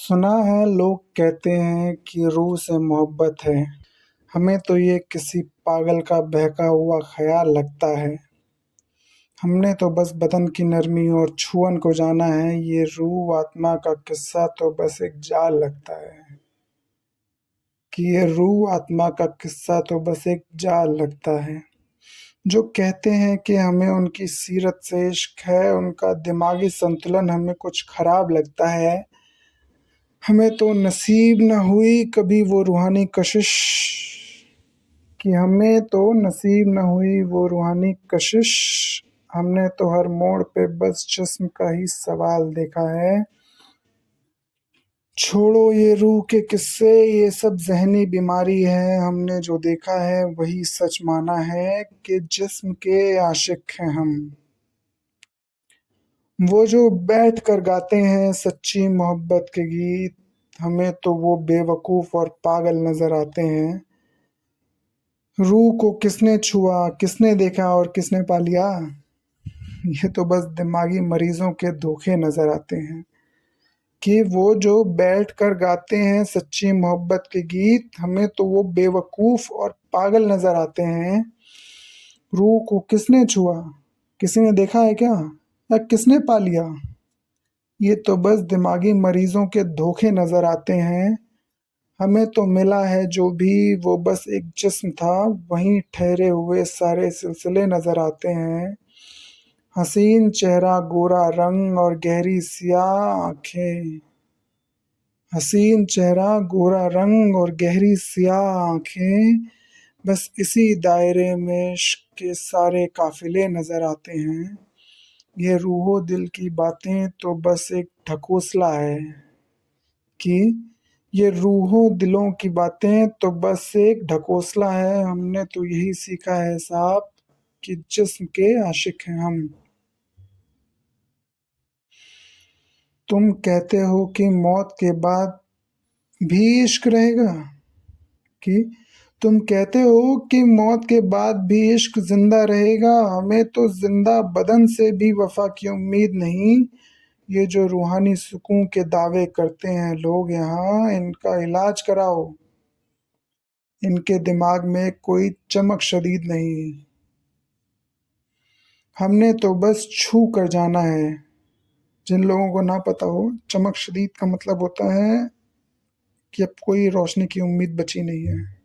सुना है लोग कहते हैं कि रूह से मोहब्बत है। हमें तो ये किसी पागल का बहका हुआ ख्याल लगता है। हमने तो बस बदन की नरमी और छुअन को जाना है। ये रूह आत्मा का किस्सा तो बस एक जाल लगता है। ये रूह आत्मा का किस्सा तो बस एक जाल लगता है। जो कहते हैं कि हमें उनकी सीरत से इश्क है, उनका दिमागी संतुलन हमें कुछ खराब लगता है। हमें तो नसीब न हुई कभी वो रूहानी कशिश कि हमें तो नसीब न हुई वो रूहानी कशिश। हमने तो हर मोड़ पे बस जिस्म का ही सवाल देखा है। छोड़ो ये रूह के किस्से, ये सब ज़हनी बीमारी है। हमने जो देखा है वही सच माना है कि जिस्म के आशिक हैं हम। वो जो बैठ कर गाते हैं सच्ची मोहब्बत के गीत, हमें तो वो बेवकूफ़ और पागल नज़र आते हैं। रूह को किसने छुआ, किसने देखा और किसने पा लिया? ये तो बस दिमागी मरीजों के धोखे नज़र आते हैं। कि वो जो बैठ कर गाते हैं सच्ची मोहब्बत के गीत, हमें तो वो बेवकूफ़ और पागल नज़र आते हैं। रूह को किसने छुआ, किसी ने देखा है क्या, या किसने पा लिया? ये तो बस दिमागी मरीजों के धोखे नज़र आते हैं। हमें तो मिला है जो भी वो बस एक जिस्म था, वहीं ठहरे हुए सारे सिलसिले नज़र आते हैं। हसीन चेहरा, गोरा रंग और गहरी सियाह आंखें। हसीन चेहरा, गोरा रंग और गहरी सियाह आंखें, बस इसी दायरे में इश्क के सारे काफिले नज़र आते हैं। ये रूहो दिल की बातें तो बस एक ढकोसला है। कि ये रूहों दिलों की बातें तो बस एक ढकोसला है। हमने तो यही सीखा है साहब कि जिस्म के आशिक हैं हम। तुम कहते हो कि मौत के बाद भी इश्क रहेगा। कि तुम कहते हो कि मौत के बाद भी इश्क जिंदा रहेगा। हमें तो जिंदा बदन से भी वफा की उम्मीद नहीं। ये जो रूहानी सुकून के दावे करते हैं लोग यहाँ, इनका इलाज कराओ। इनके दिमाग में कोई चमक शदीद नहीं। हमने तो बस छू कर जाना है। जिन लोगों को ना पता हो, चमक शदीद का मतलब होता है कि अब कोई रोशनी की उम्मीद बची नहीं है।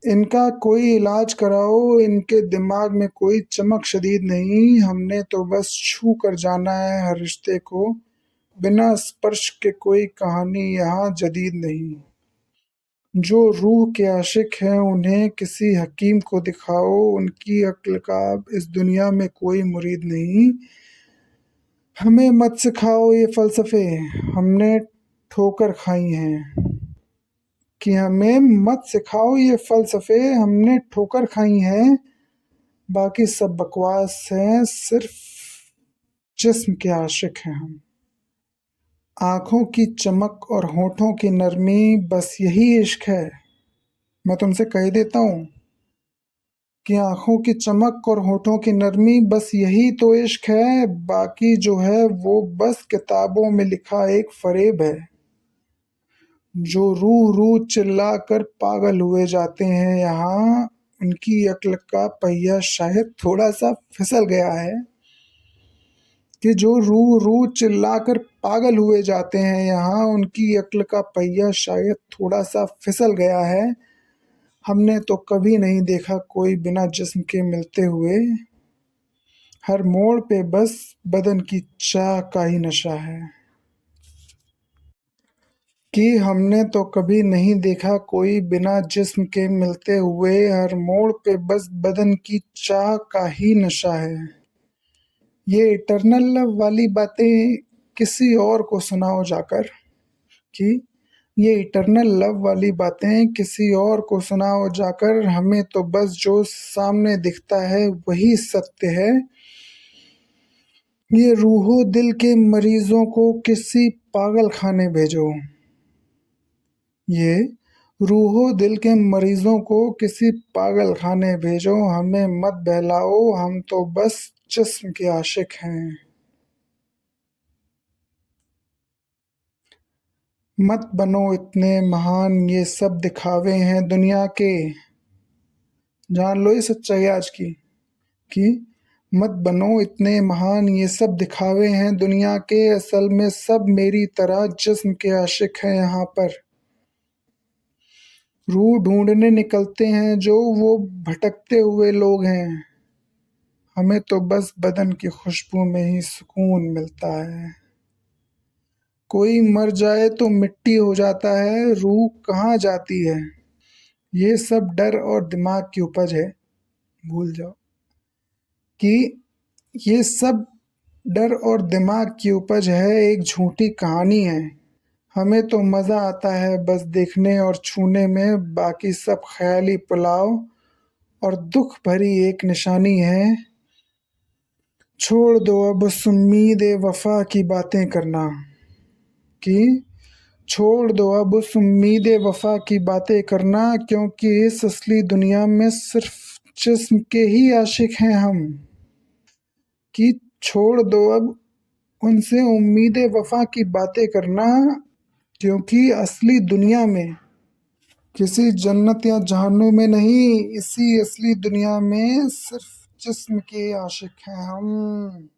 इनका कोई इलाज कराओ, इनके दिमाग में कोई चमक शदीद नहीं। हमने तो बस छू कर जाना है हर रिश्ते को। बिना स्पर्श के कोई कहानी यहाँ जदीद नहीं। जो रूह के आशिक हैं उन्हें किसी हकीम को दिखाओ। उनकी अक्ल का अब इस दुनिया में कोई मुरीद नहीं। हमें मत सिखाओ ये फ़लसफ़े, हमने ठोकर खाई हैं। कि हमें मत सिखाओ ये फ़लसफ़े, हमने ठोकर खाई हैं। बाकी सब बकवास हैं, सिर्फ जिस्म के आशिक हैं हम। आँखों की चमक और होठों की नरमी, बस यही इश्क है। मैं तुमसे कह देता हूँ कि आँखों की चमक और होठों की नरमी, बस यही तो इश्क है। बाकी जो है वो बस किताबों में लिखा एक फ़रेब है। जो रूह रूह चिल्ला कर पागल हुए जाते हैं यहाँ, उनकी अक्ल का पहिया शायद थोड़ा सा फिसल गया है। कि जो रूह रूह चिल्लाकर पागल हुए जाते हैं यहाँ, उनकी अक्ल का पहिया शायद थोड़ा सा फिसल गया है। हमने तो कभी नहीं देखा कोई बिना जिस्म के मिलते हुए। हर मोड़ पे बस बदन की चाह का ही नशा है। कि हमने तो कभी नहीं देखा कोई बिना जिस्म के मिलते हुए। हर मोड़ पे बस बदन की चाह का ही नशा है। ये इटरनल लव वाली बातें किसी और को सुनाओ जाकर। कि ये इटरनल लव वाली बातें किसी और को सुनाओ जाकर। हमें तो बस जो सामने दिखता है वही सत्य है। ये रूहो दिल के मरीजों को किसी पागल खाने भेजो। ये रूहो दिल के मरीजों को किसी पागल खाने भेजो। हमें मत बहलाओ, हम तो बस जिस्म के आशिक हैं। मत बनो इतने महान, ये सब दिखावे हैं दुनिया के। जान लो ये सच्चाई आज की कि मत बनो इतने महान, ये सब दिखावे हैं दुनिया के। असल में सब मेरी तरह जिस्म के आशिक हैं यहाँ पर। रूह ढूंढने निकलते हैं जो वो भटकते हुए लोग हैं। हमें तो बस बदन की खुशबू में ही सुकून मिलता है। कोई मर जाए तो मिट्टी हो जाता है, रूह कहाँ जाती है? ये सब डर और दिमाग की उपज है। भूल जाओ कि ये सब डर और दिमाग की उपज है, एक झूठी कहानी है। हमें तो मज़ा आता है बस देखने और छूने में, बाकी सब ख्याली पुलाव और दुख भरी एक निशानी है। छोड़ दो अब उस उम्मीद वफा की बातें करना कि छोड़ दो अब उस उम्मीद वफा की बातें करना, क्योंकि इस असली दुनिया में सिर्फ जिस्म के ही आशिक हैं हम। कि छोड़ दो अब उनसे उम्मीद वफा की बातें करना, क्योंकि असली दुनिया में किसी जन्नत या जहन्नुम में नहीं, इसी असली दुनिया में सिर्फ जिस्म के आशिक हैं हम।